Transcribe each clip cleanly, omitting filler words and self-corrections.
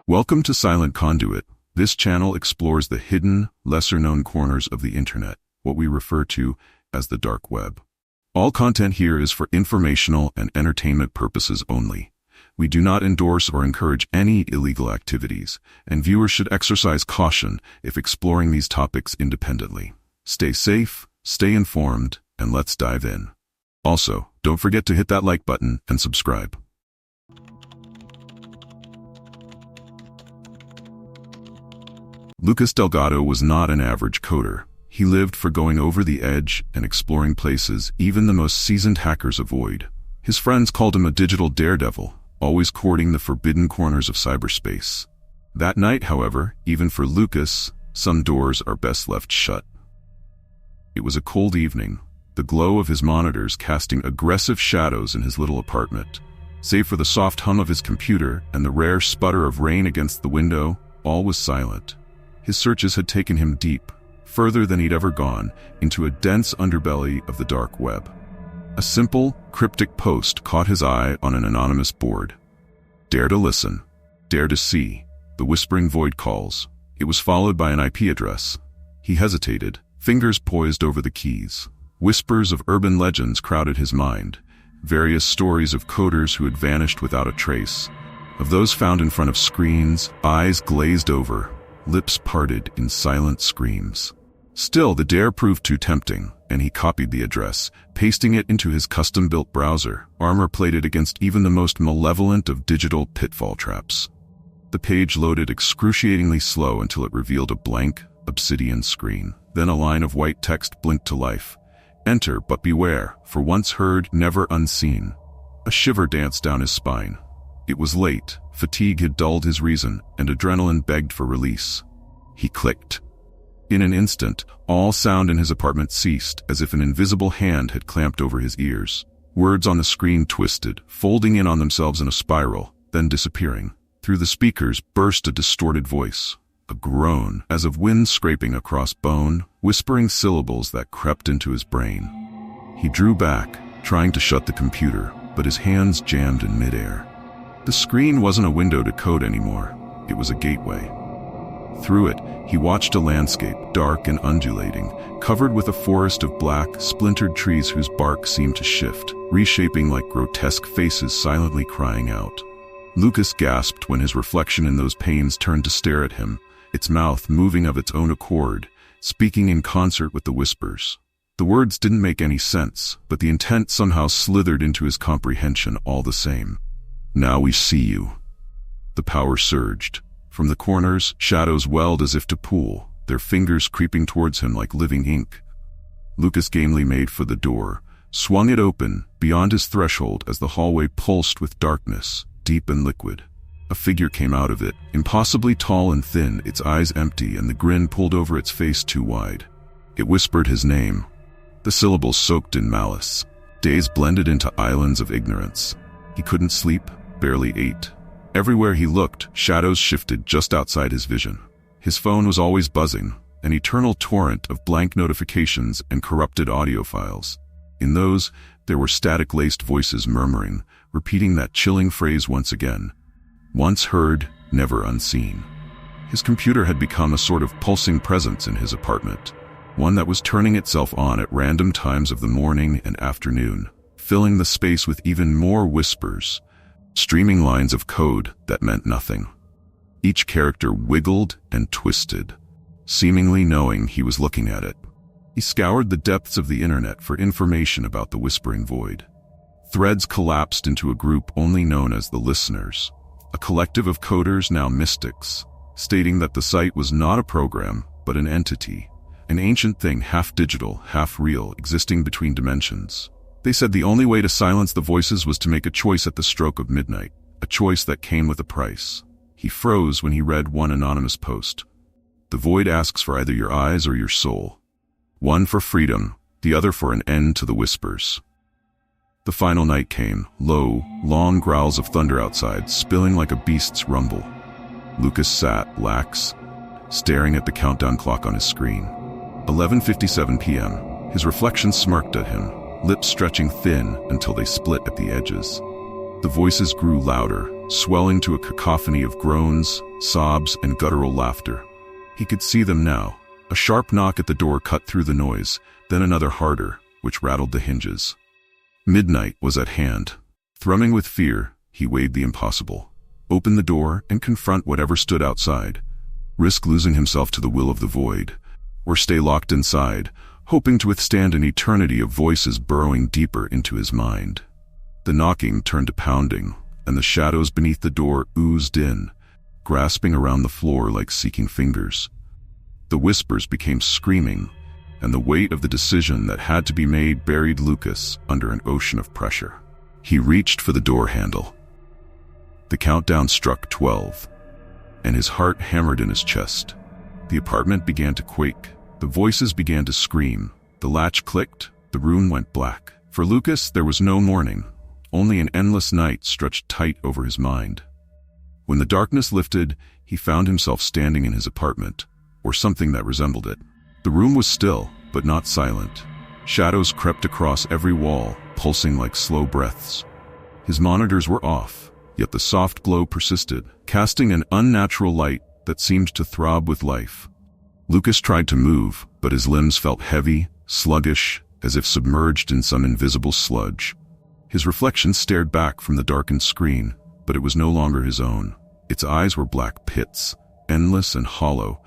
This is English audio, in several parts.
Welcome to Silent Conduit. This channel explores the hidden, lesser-known corners of the internet, what we refer to as the dark web. All content here is for informational and entertainment purposes only. We do not endorse or encourage any illegal activities, and viewers should exercise caution if exploring these topics independently. Stay safe, stay informed, and let's dive in. Also, don't forget to hit that like button and subscribe. Lucas Delgado was not an average coder. He lived for going over the edge and exploring places even the most seasoned hackers avoid. His friends called him a digital daredevil, always courting the forbidden corners of cyberspace. That night, however, even for Lucas, some doors are best left shut. It was a cold evening, the glow of his monitors casting aggressive shadows in his little apartment. Save for the soft hum of his computer and the rare sputter of rain against the window, all was silent. His searches had taken him deep, further than he'd ever gone, into a dense underbelly of the dark web. A simple, cryptic post caught his eye on an anonymous board. "Dare to listen. Dare to see. The whispering void calls." It was followed by an IP address. He hesitated, fingers poised over the keys. Whispers of urban legends crowded his mind. Various stories of coders who had vanished without a trace. Of those found in front of screens, eyes glazed over, lips parted in silent screams. Still, the dare proved too tempting, and he copied the address, pasting it into his custom-built browser, armor-plated against even the most malevolent of digital pitfall traps. The page loaded excruciatingly slow until it revealed a blank, obsidian screen. Then a line of white text blinked to life. "Enter, but beware, for once heard, never unseen." A shiver danced down his spine. It was late, fatigue had dulled his reason, and adrenaline begged for release. He clicked. In an instant, all sound in his apartment ceased, as if an invisible hand had clamped over his ears. Words on the screen twisted, folding in on themselves in a spiral, then disappearing. Through the speakers burst a distorted voice, a groan, as of wind scraping across bone, whispering syllables that crept into his brain. He drew back, trying to shut the computer, but his hands jammed in midair. The screen wasn't a window to code anymore. It was a gateway. Through it, he watched a landscape, dark and undulating, covered with a forest of black, splintered trees whose bark seemed to shift, reshaping like grotesque faces silently crying out. Lucas gasped when his reflection in those panes turned to stare at him, its mouth moving of its own accord, speaking in concert with the whispers. The words didn't make any sense, but the intent somehow slithered into his comprehension all the same. "Now we see you." The power surged. From the corners, shadows welled as if to pool, their fingers creeping towards him like living ink. Lucas gamely made for the door, swung it open, beyond his threshold as the hallway pulsed with darkness, deep and liquid. A figure came out of it, impossibly tall and thin, its eyes empty and the grin pulled over its face too wide. It whispered his name, the syllables soaked in malice. Days blended into islands of ignorance. He couldn't sleep, barely ate. Everywhere he looked, shadows shifted just outside his vision. His phone was always buzzing, an eternal torrent of blank notifications and corrupted audio files. In those, there were static-laced voices murmuring, repeating that chilling phrase once again. Once heard, never unseen. His computer had become a sort of pulsing presence in his apartment, one that was turning itself on at random times of the morning and afternoon, filling the space with even more whispers, streaming lines of code that meant nothing. Each character wiggled and twisted, seemingly knowing he was looking at it. He scoured the depths of the internet for information about the whispering void. Threads collapsed into a group only known as the Listeners, a collective of coders, now mystics, stating that the site was not a program, but an entity, an ancient thing, half digital, half real, existing between dimensions. They said the only way to silence the voices was to make a choice at the stroke of midnight, a choice that came with a price. He froze when he read one anonymous post. "The void asks for either your eyes or your soul. One for freedom, the other for an end to the whispers." The final night came, low, long growls of thunder outside, spilling like a beast's rumble. Lucas sat, lax, staring at the countdown clock on his screen. 11:57 p.m. His reflection smirked at him, lips stretching thin until they split at the edges. The The voices grew louder, swelling to a cacophony of groans, sobs, and guttural laughter. He could see them now. A sharp knock at the door cut through the noise, then another harder, which rattled the hinges. Midnight was at hand. Thrumming with fear, he weighed the impossible. Open the door and confront whatever stood outside. Risk losing himself to the will of the void, or stay locked inside, hoping to withstand an eternity of voices burrowing deeper into his mind. The knocking turned to pounding, and the shadows beneath the door oozed in, grasping around the floor like seeking fingers. The whispers became screaming, and the weight of the decision that had to be made buried Lucas under an ocean of pressure. He reached for the door handle. The countdown struck 12, and his heart hammered in his chest. The apartment began to quake. The voices began to scream. The latch clicked. The room went black. For Lucas, there was no morning. Only an endless night stretched tight over his mind. When the darkness lifted, he found himself standing in his apartment, or something that resembled it. The room was still, but not silent. Shadows crept across every wall, pulsing like slow breaths. His monitors were off, yet the soft glow persisted, casting an unnatural light that seemed to throb with life. Lucas tried to move, but his limbs felt heavy, sluggish, as if submerged in some invisible sludge. His reflection stared back from the darkened screen, but it was no longer his own. Its eyes were black pits, endless and hollow,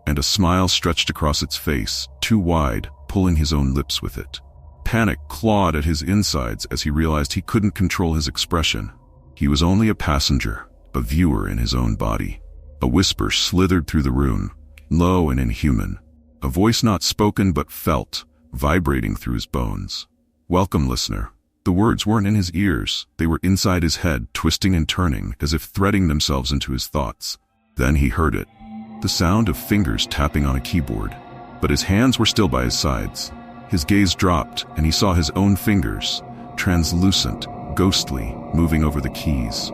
and a smile stretched across its face, too wide, pulling his own lips with it. Panic clawed at his insides as he realized he couldn't control his expression. He was only a passenger, a viewer in his own body. A whisper slithered through the room, low and inhuman. A voice not spoken but felt, vibrating through his bones. "Welcome, listener." The words weren't in his ears, they were inside his head, twisting and turning, as if threading themselves into his thoughts. Then he heard it. The sound of fingers tapping on a keyboard. But his hands were still by his sides. His gaze dropped, and he saw his own fingers, translucent, ghostly, moving over the keys.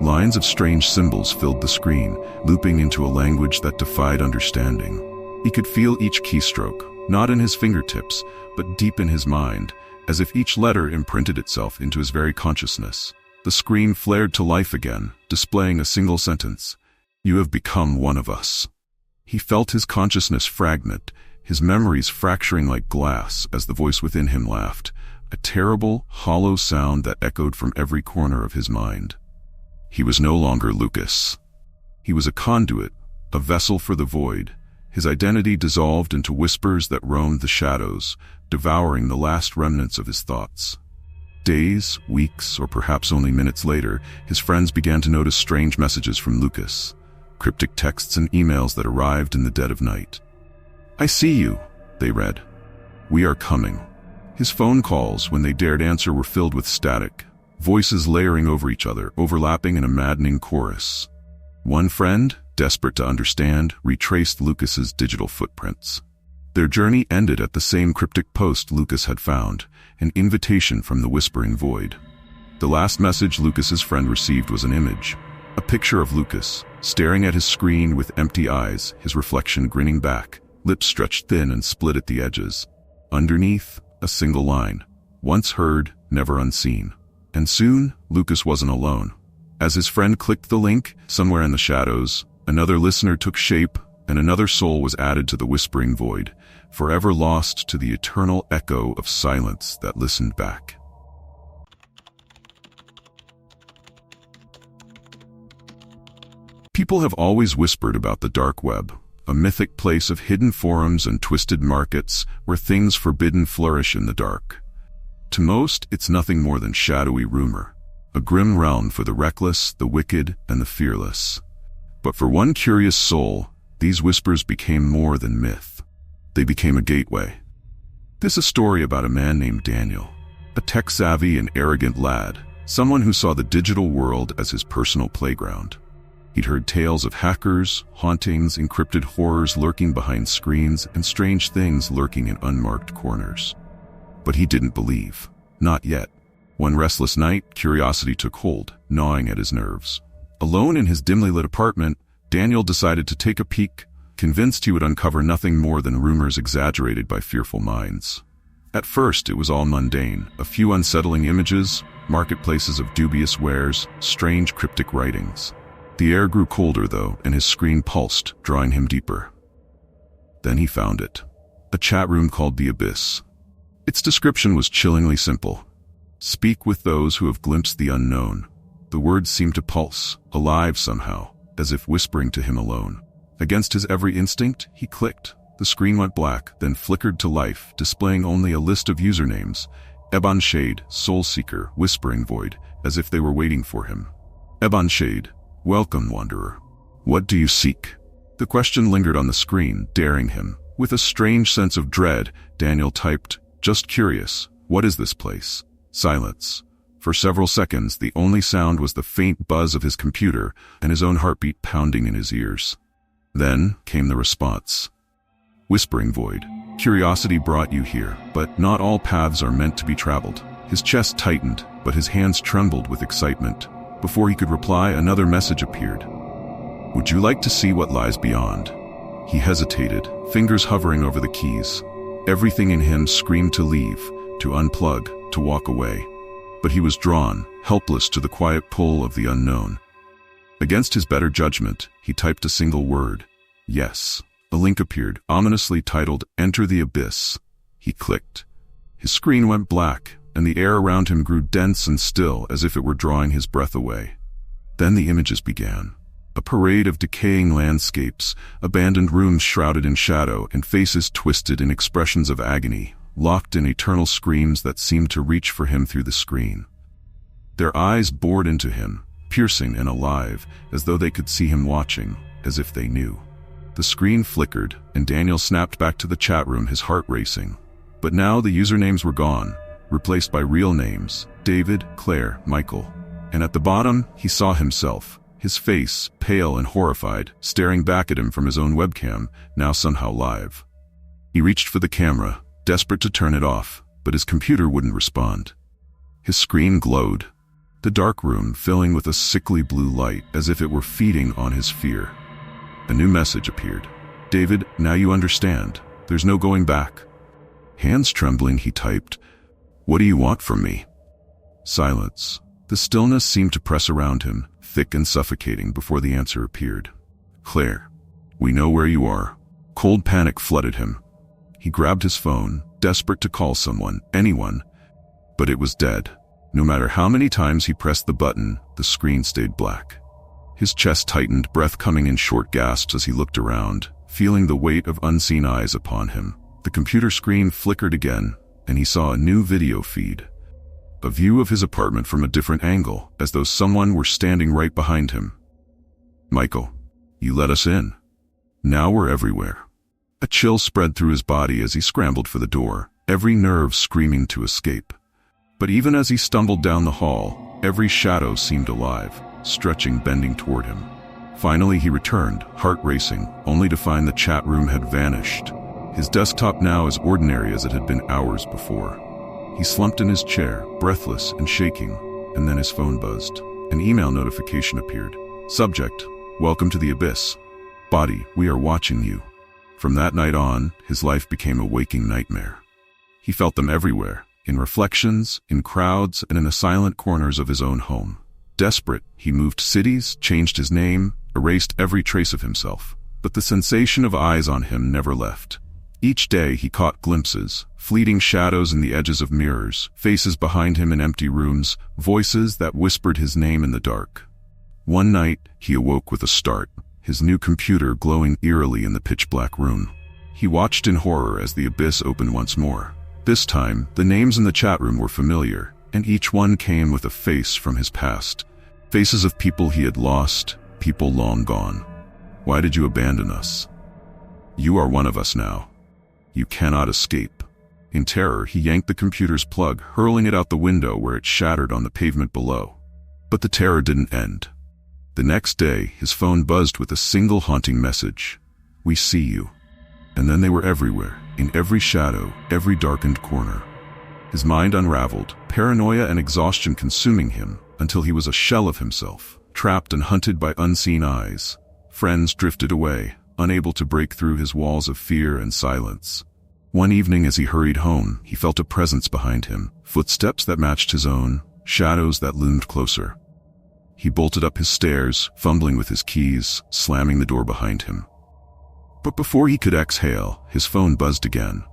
Lines of strange symbols filled the screen, looping into a language that defied understanding. He could feel each keystroke, not in his fingertips, but deep in his mind, as if each letter imprinted itself into his very consciousness. The screen flared to life again, displaying a single sentence: "You have become one of us." He felt his consciousness fragment, his memories fracturing like glass as the voice within him laughed, a terrible, hollow sound that echoed from every corner of his mind. He was no longer Lucas. He was a conduit, a vessel for the void. His identity dissolved into whispers that roamed the shadows, devouring the last remnants of his thoughts. Days, weeks, or perhaps only minutes later, his friends began to notice strange messages from Lucas, cryptic texts and emails that arrived in the dead of night. "I see you," they read. "We are coming." His phone calls, when they dared answer, were filled with static, voices layering over each other, overlapping in a maddening chorus. One friend, desperate to understand, retraced Lucas's digital footprints. Their journey ended at the same cryptic post Lucas had found, an invitation from the whispering void. The last message Lucas's friend received was an image, a picture of Lucas, staring at his screen with empty eyes, his reflection grinning back, lips stretched thin and split at the edges. Underneath, a single line: "Once heard, never unseen." And soon, Lucas wasn't alone. As his friend clicked the link, somewhere in the shadows, another listener took shape, and another soul was added to the whispering void, forever lost to the eternal echo of silence that listened back. People have always whispered about the dark web, a mythic place of hidden forums and twisted markets where things forbidden flourish in the dark. To most, it's nothing more than shadowy rumor, a grim realm for the reckless, the wicked, and the fearless. But for one curious soul, these whispers became more than myth. They became a gateway. This is a story about a man named Daniel, a tech-savvy and arrogant lad, someone who saw the digital world as his personal playground. He'd heard tales of hackers, hauntings, encrypted horrors lurking behind screens, and strange things lurking in unmarked corners. But he didn't believe. Not yet. One restless night, curiosity took hold, gnawing at his nerves. Alone in his dimly lit apartment, Daniel decided to take a peek, convinced he would uncover nothing more than rumors exaggerated by fearful minds. At first, it was all mundane, a few unsettling images, marketplaces of dubious wares, strange cryptic writings. The air grew colder, though, and his screen pulsed, drawing him deeper. Then he found it. A chat room called The Abyss. Its description was chillingly simple. Speak with those who have glimpsed the unknown. The words seemed to pulse, alive somehow, as if whispering to him alone. Against his every instinct, he clicked. The screen went black, then flickered to life, displaying only a list of usernames. Ebon Shade, Soul Seeker, Whispering Void, as if they were waiting for him. Ebon Shade, welcome, Wanderer. What do you seek? The question lingered on the screen, daring him. With a strange sense of dread, Daniel typed, just curious, what is this place? Silence. For several seconds, the only sound was the faint buzz of his computer and his own heartbeat pounding in his ears. Then came the response. Whispering Void. Curiosity brought you here, but not all paths are meant to be traveled. His chest tightened, but his hands trembled with excitement. Before he could reply, another message appeared. Would you like to see what lies beyond? He hesitated, fingers hovering over the keys. Everything in him screamed to leave, to unplug, to walk away. But he was drawn, helpless to the quiet pull of the unknown. Against his better judgment, he typed a single word. Yes. A link appeared, ominously titled, Enter the Abyss. He clicked. His screen went black, and the air around him grew dense and still, as if it were drawing his breath away. Then the images began. A parade of decaying landscapes, abandoned rooms shrouded in shadow, and faces twisted in expressions of agony, locked in eternal screams that seemed to reach for him through the screen. Their eyes bored into him, piercing and alive, as though they could see him watching, as if they knew. The screen flickered, and Daniel snapped back to the chat room, his heart racing. But now the usernames were gone, replaced by real names, David, Claire, Michael. And at the bottom, he saw himself, his face, pale and horrified, staring back at him from his own webcam, now somehow live. He reached for the camera, desperate to turn it off, but his computer wouldn't respond. His screen glowed, the dark room filling with a sickly blue light, as if it were feeding on his fear. A new message appeared. David, now you understand. There's no going back. Hands trembling, he typed, What do you want from me? Silence. The stillness seemed to press around him, thick and suffocating, before the answer appeared. Claire, we know where you are. Cold panic flooded him. He grabbed his phone, desperate to call someone, anyone, but it was dead. No matter how many times he pressed the button, the screen stayed black. His chest tightened, breath coming in short gasps as he looked around, feeling the weight of unseen eyes upon him. The computer screen flickered again, and he saw a new video feed. A view of his apartment from a different angle, as though someone were standing right behind him. Michael, you let us in. Now we're everywhere. A chill spread through his body as he scrambled for the door, every nerve screaming to escape. But even as he stumbled down the hall, every shadow seemed alive, stretching, bending toward him. Finally he returned, heart racing, only to find the chat room had vanished. His desktop now as ordinary as it had been hours before. He slumped in his chair, breathless and shaking, and then his phone buzzed. An email notification appeared. Subject, Welcome to the Abyss. Body, we are watching you. From that night on, his life became a waking nightmare. He felt them everywhere, in reflections, in crowds, and in the silent corners of his own home. Desperate, he moved cities, changed his name, erased every trace of himself. But the sensation of eyes on him never left. Each day he caught glimpses, fleeting shadows in the edges of mirrors, faces behind him in empty rooms, voices that whispered his name in the dark. One night, he awoke with a start, his new computer glowing eerily in the pitch-black room. He watched in horror as the abyss opened once more. This time, the names in the chat room were familiar, and each one came with a face from his past. Faces of people he had lost, people long gone. Why did you abandon us? You are one of us now. You cannot escape. In terror, he yanked the computer's plug, hurling it out the window where it shattered on the pavement below. But the terror didn't end. The next day, his phone buzzed with a single haunting message. We see you. And then they were everywhere, in every shadow, every darkened corner. His mind unraveled, paranoia and exhaustion consuming him, until he was a shell of himself, trapped and hunted by unseen eyes. Friends drifted away, unable to break through his walls of fear and silence. One evening as he hurried home, he felt a presence behind him, footsteps that matched his own, shadows that loomed closer. He bolted up his stairs, fumbling with his keys, slamming the door behind him. But before he could exhale, his phone buzzed again.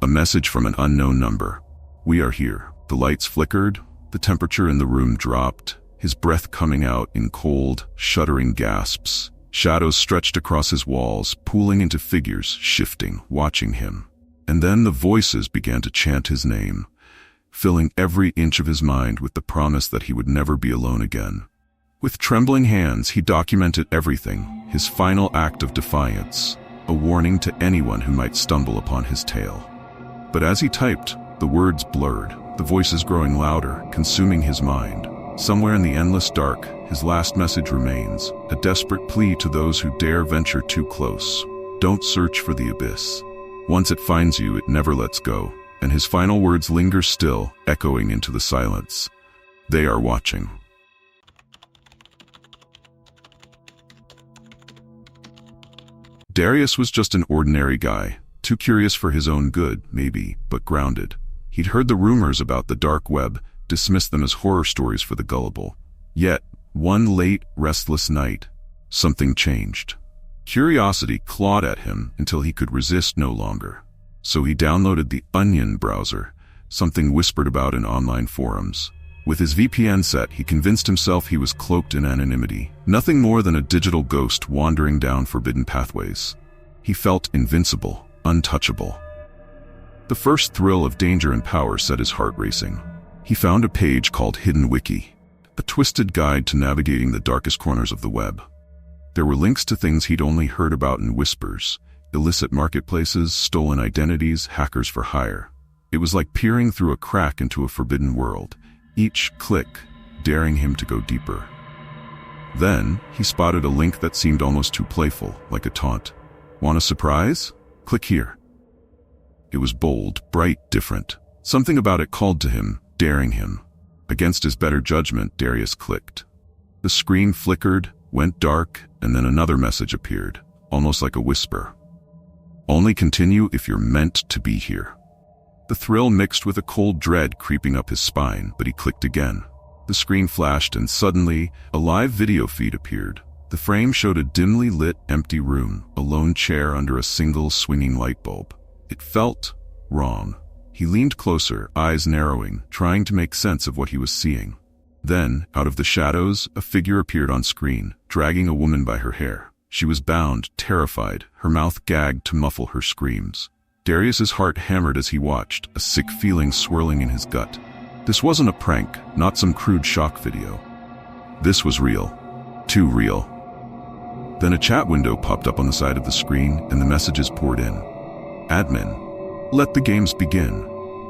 A message from an unknown number. "We are here." The lights flickered, the temperature in the room dropped, his breath coming out in cold, shuddering gasps. Shadows stretched across his walls, pooling into figures, shifting, watching him. And then the voices began to chant his name, filling every inch of his mind with the promise that he would never be alone again. With trembling hands, he documented everything, his final act of defiance, a warning to anyone who might stumble upon his tale. But as he typed, the words blurred, the voices growing louder, consuming his mind. Somewhere in the endless dark, his last message remains, a desperate plea to those who dare venture too close. Don't search for the abyss. Once it finds you, it never lets go. And his final words linger still, echoing into the silence. They are watching. Darius was just an ordinary guy, too curious for his own good, maybe, but grounded. He'd heard the rumors about the dark web, dismissed them as horror stories for the gullible. Yet, one late, restless night, something changed. Curiosity clawed at him until he could resist no longer. So he downloaded the Onion browser, something whispered about in online forums. With his VPN set, he convinced himself he was cloaked in anonymity, nothing more than a digital ghost wandering down forbidden pathways. He felt invincible, untouchable. The first thrill of danger and power set his heart racing. He found a page called Hidden Wiki, a twisted guide to navigating the darkest corners of the web. There were links to things he'd only heard about in whispers, illicit marketplaces, stolen identities, hackers for hire. It was like peering through a crack into a forbidden world, each click daring him to go deeper. Then, he spotted a link that seemed almost too playful, like a taunt. Want a surprise? Click here. It was bold, bright, different. Something about it called to him, daring him. Against his better judgment, Darius clicked. The screen flickered, went dark, and then another message appeared, almost like a whisper. Only continue if you're meant to be here. The thrill mixed with a cold dread creeping up his spine, but he clicked again. The screen flashed and suddenly, a live video feed appeared. The frame showed a dimly lit, empty room, a lone chair under a single swinging light bulb. It felt wrong. He leaned closer, eyes narrowing, trying to make sense of what he was seeing. Then, out of the shadows, a figure appeared on screen, dragging a woman by her hair. She was bound, terrified, her mouth gagged to muffle her screams. Darius's heart hammered as he watched, a sick feeling swirling in his gut. This wasn't a prank, not some crude shock video. This was real. Too real. Then a chat window popped up on the side of the screen, and the messages poured in. Admin, let the games begin.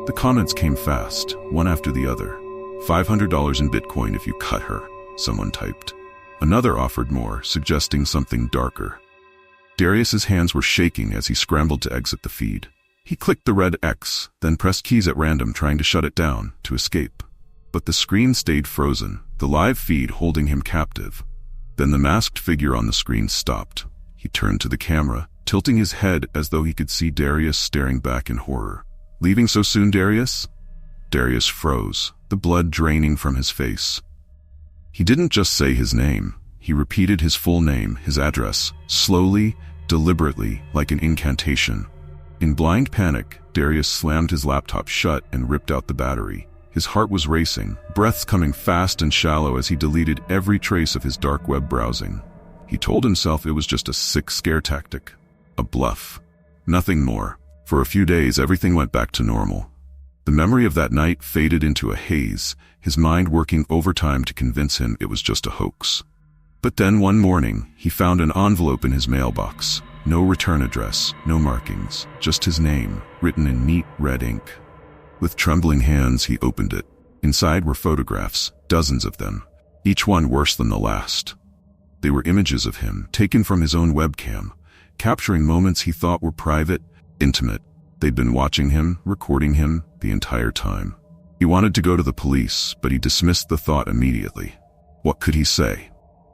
The comments came fast, one after the other. $500 in Bitcoin if you cut her, someone typed. Another offered more, suggesting something darker. Darius's hands were shaking as he scrambled to exit the feed. He clicked the red X, then pressed keys at random trying to shut it down, to escape. But the screen stayed frozen, the live feed holding him captive. Then the masked figure on the screen stopped. He turned to the camera, tilting his head as though he could see Darius staring back in horror. Leaving so soon, Darius? Darius froze, the blood draining from his face. He didn't just say his name. He repeated his full name, his address, slowly, deliberately, like an incantation. In blind panic, Darius slammed his laptop shut and ripped out the battery. His heart was racing, breaths coming fast and shallow as he deleted every trace of his dark web browsing. He told himself it was just a sick scare tactic. A bluff. Nothing more. For a few days, everything went back to normal. The memory of that night faded into a haze, his mind working overtime to convince him it was just a hoax. But then one morning, he found an envelope in his mailbox. No return address, no markings, just his name, written in neat red ink. With trembling hands, he opened it. Inside were photographs, dozens of them, each one worse than the last. They were images of him, taken from his own webcam, capturing moments he thought were private, intimate. They'd been watching him, recording him, the entire time. He wanted to go to the police, but he dismissed the thought immediately. What could he say?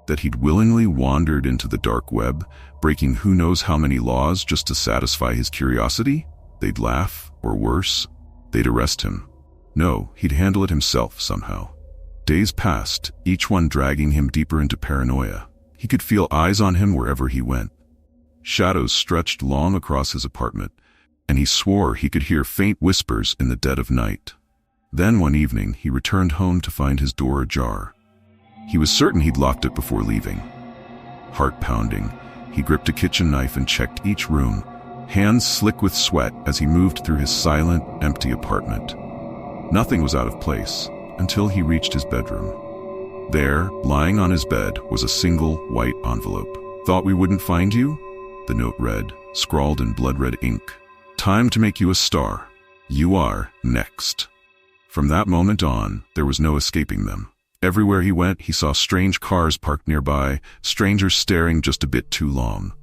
That he'd willingly wandered into the dark web, breaking who knows how many laws just to satisfy his curiosity? They'd laugh, or worse, they'd arrest him. No, he'd handle it himself somehow. Days passed, each one dragging him deeper into paranoia. He could feel eyes on him wherever he went. Shadows stretched long across his apartment, and he swore he could hear faint whispers in the dead of night. Then one evening, he returned home to find his door ajar. He was certain he'd locked it before leaving. Heart pounding, he gripped a kitchen knife and checked each room, hands slick with sweat as he moved through his silent, empty apartment. Nothing was out of place until he reached his bedroom. There, lying on his bed, was a single white envelope. "Thought we wouldn't find you?" The note read, scrawled in blood-red ink. "Time to make you a star. You are next." From that moment on, there was no escaping them. Everywhere he went, he saw strange cars parked nearby, strangers staring just a bit too long.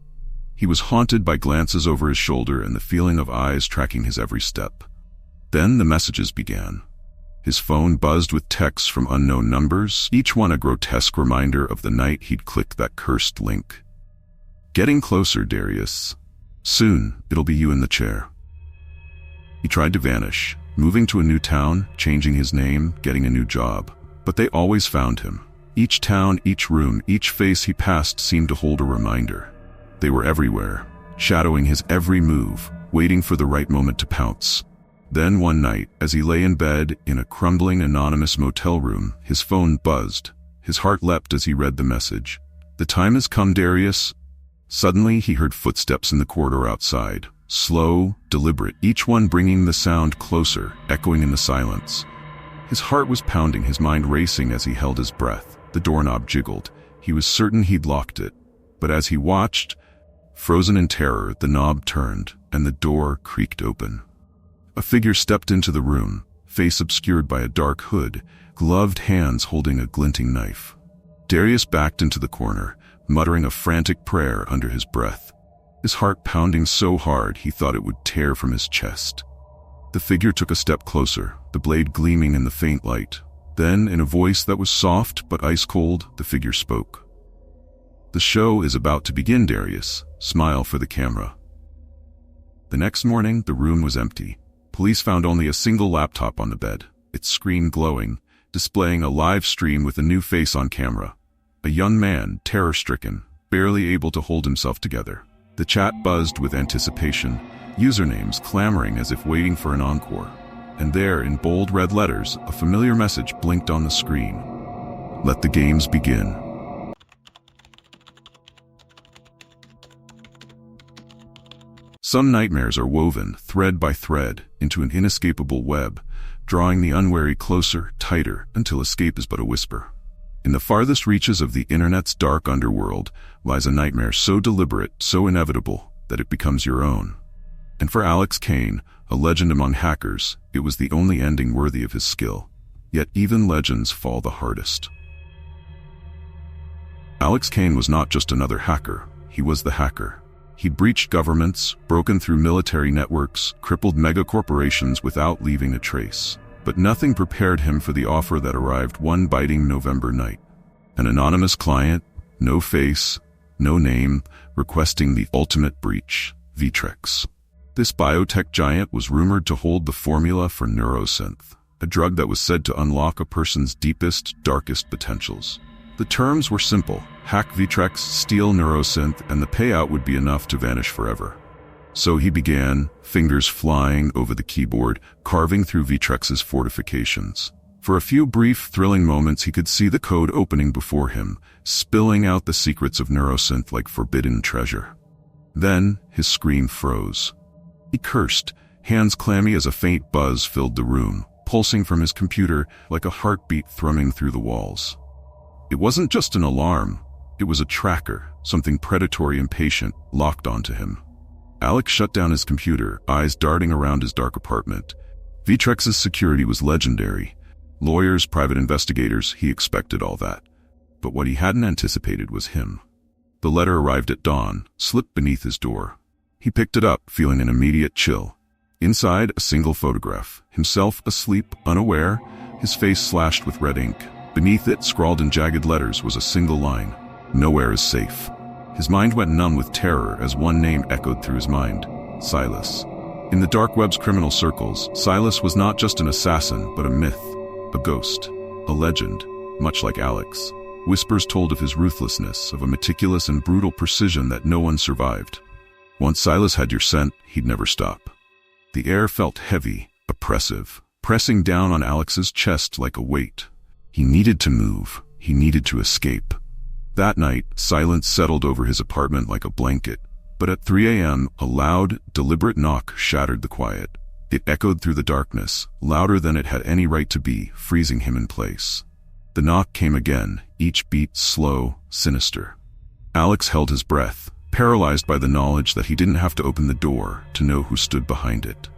He was haunted by glances over his shoulder and the feeling of eyes tracking his every step. Then the messages began. His phone buzzed with texts from unknown numbers, each one a grotesque reminder of the night he'd clicked that cursed link. "Getting closer, Darius. Soon, it'll be you in the chair." He tried to vanish, moving to a new town, changing his name, getting a new job. But they always found him. Each town, each room, each face he passed seemed to hold a reminder. They were everywhere, shadowing his every move, waiting for the right moment to pounce. Then one night, as he lay in bed in a crumbling anonymous motel room, his phone buzzed. His heart leapt as he read the message. "The time has come, Darius." Suddenly, he heard footsteps in the corridor outside. Slow, deliberate, each one bringing the sound closer, echoing in the silence. His heart was pounding, his mind racing as he held his breath. The doorknob jiggled. He was certain he'd locked it. But as he watched, frozen in terror, the knob turned, and the door creaked open. A figure stepped into the room, face obscured by a dark hood, gloved hands holding a glinting knife. Darius backed into the corner, muttering a frantic prayer under his breath, his heart pounding so hard he thought it would tear from his chest. The figure took a step closer, the blade gleaming in the faint light. Then, in a voice that was soft but ice-cold, the figure spoke. "The show is about to begin, Darius. Smile for the camera." The next morning, the room was empty. Police found only a single laptop on the bed, its screen glowing, displaying a live stream with a new face on camera. A young man, terror-stricken, barely able to hold himself together. The chat buzzed with anticipation, usernames clamoring as if waiting for an encore. And there, in bold red letters, a familiar message blinked on the screen. "Let the games begin." Some nightmares are woven, thread by thread, into an inescapable web, drawing the unwary closer, tighter, until escape is but a whisper. In the farthest reaches of the internet's dark underworld lies a nightmare so deliberate, so inevitable, that it becomes your own. And for Alex Kane, a legend among hackers, it was the only ending worthy of his skill. Yet even legends fall the hardest. Alex Kane was not just another hacker, he was the hacker. He'd breached governments, broken through military networks, crippled megacorporations without leaving a trace. But nothing prepared him for the offer that arrived one biting November night. An anonymous client, no face, no name, requesting the ultimate breach, Vitrex. This biotech giant was rumored to hold the formula for neurosynth, a drug that was said to unlock a person's deepest, darkest potentials. The terms were simple: hack Vitrex, steal neurosynth, and the payout would be enough to vanish forever. So he began, fingers flying over the keyboard, carving through Vitrex's fortifications. For a few brief, thrilling moments he could see the code opening before him, spilling out the secrets of neurosynth like forbidden treasure. Then his screen froze. He cursed, hands clammy as a faint buzz filled the room, pulsing from his computer like a heartbeat thrumming through the walls. It wasn't just an alarm, it was a tracker, something predatory and patient, locked onto him. Alex shut down his computer, eyes darting around his dark apartment. Vitrex's security was legendary. Lawyers, private investigators, he expected all that. But what he hadn't anticipated was him. The letter arrived at dawn, slipped beneath his door. He picked it up, feeling an immediate chill. Inside, a single photograph. Himself asleep, unaware, his face slashed with red ink. Beneath it, scrawled in jagged letters, was a single line: "Nowhere is safe." His mind went numb with terror as one name echoed through his mind: Silas. In the dark web's criminal circles, Silas was not just an assassin, but a myth, a ghost. a legend, much like Alex. Whispers told of his ruthlessness, of a meticulous and brutal precision that no one survived. Once Silas had your scent, he'd never stop. The air felt heavy, oppressive, pressing down on Alex's chest like a weight. He needed to move. He needed to escape. That night, silence settled over his apartment like a blanket, but at 3 a.m., a loud, deliberate knock shattered the quiet. It echoed through the darkness, louder than it had any right to be, freezing him in place. The knock came again, each beat slow, sinister. Alex held his breath, paralyzed by the knowledge that he didn't have to open the door to know who stood behind it.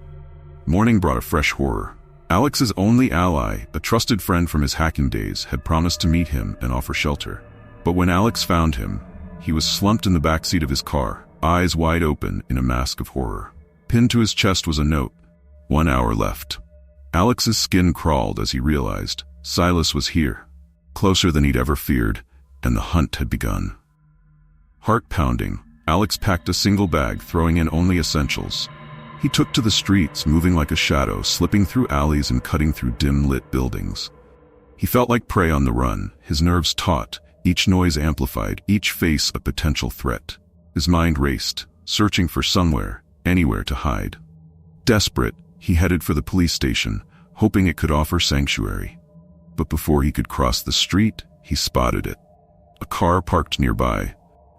Morning brought a fresh horror. Alex's only ally, a trusted friend from his hacking days, had promised to meet him and offer shelter. But when Alex found him, he was slumped in the backseat of his car, eyes wide open in a mask of horror. Pinned to his chest was a note. 1 hour left. Alex's skin crawled as he realized Silas was here, closer than he'd ever feared, and the hunt had begun. Heart pounding, Alex packed a single bag, throwing in only essentials. He took to the streets, moving like a shadow, slipping through alleys and cutting through dim-lit buildings. He felt like prey on the run, his nerves taut, each noise amplified, each face a potential threat. His mind raced, searching for somewhere, anywhere to hide. Desperate, he headed for the police station, hoping it could offer sanctuary. But before he could cross the street, he spotted it. A car parked nearby,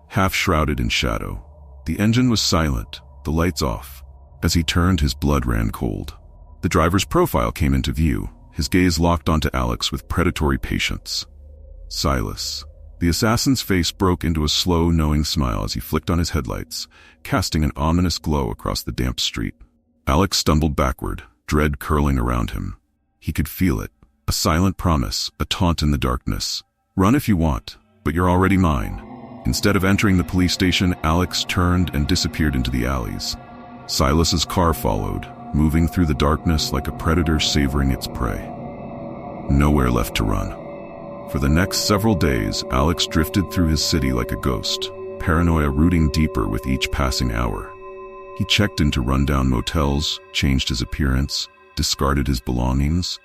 half shrouded in shadow. The engine was silent, the lights off. As he turned, his blood ran cold. The driver's profile came into view, his gaze locked onto Alex with predatory patience. Silas. The assassin's face broke into a slow, knowing smile as he flicked on his headlights, casting an ominous glow across the damp street. Alex stumbled backward, dread curling around him. He could feel it. A silent promise, a taunt in the darkness. Run if you want, but you're already mine. Instead of entering the police station, Alex turned and disappeared into the alleys. Silas's car followed, moving through the darkness like a predator savoring its prey. Nowhere left to run. For the next several days, Alex drifted through his city like a ghost, paranoia rooting deeper with each passing hour. He checked into rundown motels, changed his appearance, discarded his belongings,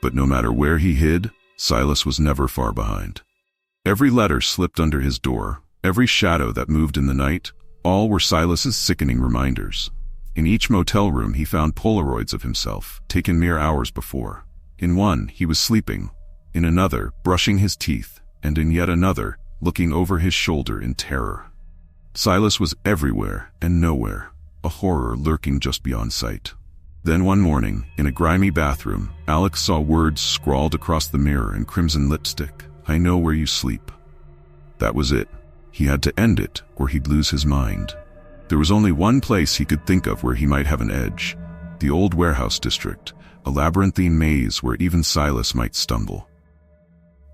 but no matter where he hid, Silas was never far behind. Every letter slipped under his door, every shadow that moved in the night, all were Silas's sickening reminders. In each motel room he found Polaroids of himself, taken mere hours before. In one, he was sleeping. In another, brushing his teeth, and in yet another, looking over his shoulder in terror. Silas was everywhere and nowhere, a horror lurking just beyond sight. Then one morning, in a grimy bathroom, Alex saw words scrawled across the mirror in crimson lipstick. "I know where you sleep." That was it. He had to end it, or he'd lose his mind. There was only one place he could think of where he might have an edge: the old warehouse district, a labyrinthine maze where even Silas might stumble.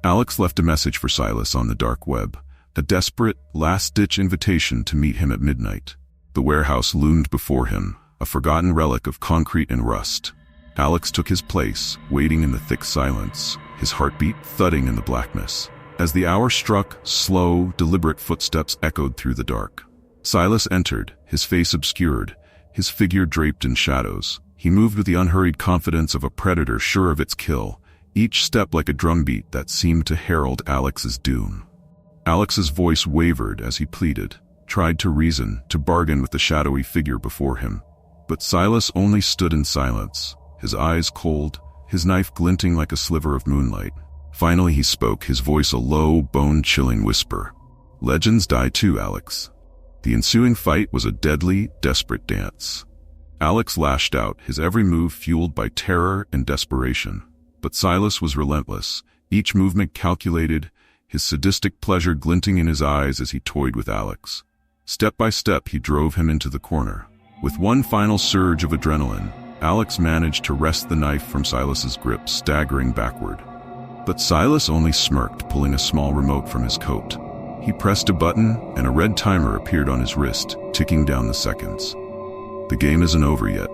Alex left a message for Silas on the dark web, a desperate, last-ditch invitation to meet him at midnight. The warehouse loomed before him, a forgotten relic of concrete and rust. Alex took his place, waiting in the thick silence, his heartbeat thudding in the blackness. As the hour struck, slow, deliberate footsteps echoed through the dark. Silas entered, his face obscured, his figure draped in shadows. He moved with the unhurried confidence of a predator sure of its kill, each step like a drumbeat that seemed to herald Alex's doom. Alex's voice wavered as he pleaded, tried to reason, to bargain with the shadowy figure before him. But Silas only stood in silence, his eyes cold, his knife glinting like a sliver of moonlight. Finally he spoke, his voice a low, bone-chilling whisper. "Legends die too, Alex." The ensuing fight was a deadly, desperate dance. Alex lashed out, his every move fueled by terror and desperation. But Silas was relentless, each movement calculated, his sadistic pleasure glinting in his eyes as he toyed with Alex. Step by step he drove him into the corner. With one final surge of adrenaline, Alex managed to wrest the knife from Silas's grip, staggering backward. But Silas only smirked, pulling a small remote from his coat. He pressed a button, and a red timer appeared on his wrist, ticking down the seconds. The game isn't over yet.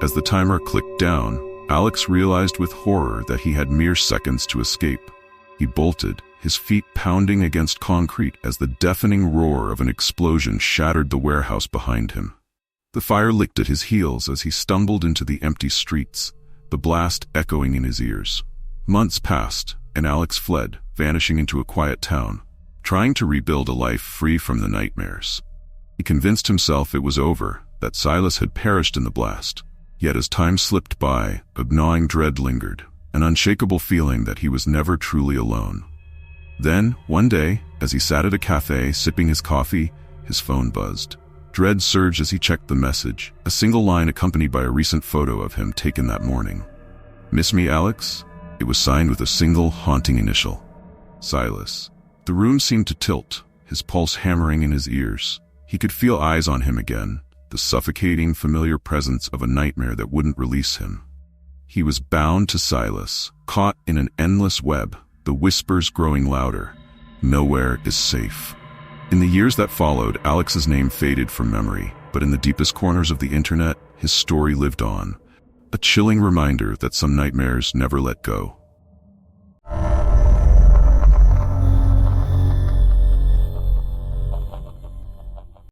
As the timer clicked down, Alex realized with horror that he had mere seconds to escape. He bolted, his feet pounding against concrete as the deafening roar of an explosion shattered the warehouse behind him. The fire licked at his heels as he stumbled into the empty streets, the blast echoing in his ears. Months passed, and Alex fled, vanishing into a quiet town, trying to rebuild a life free from the nightmares. He convinced himself it was over, that Silas had perished in the blast. Yet as time slipped by, a gnawing dread lingered, an unshakable feeling that he was never truly alone. Then, one day, as he sat at a cafe sipping his coffee, his phone buzzed. Dread surged as he checked the message, a single line accompanied by a recent photo of him taken that morning. "Miss me, Alex?" It was signed with a single, haunting initial. Silas. The room seemed to tilt, his pulse hammering in his ears. He could feel eyes on him again, the suffocating, familiar presence of a nightmare that wouldn't release him. He was bound to Silas, caught in an endless web, the whispers growing louder. Nowhere is safe. In the years that followed, Alex's name faded from memory, but in the deepest corners of the internet, his story lived on. A chilling reminder that some nightmares never let go.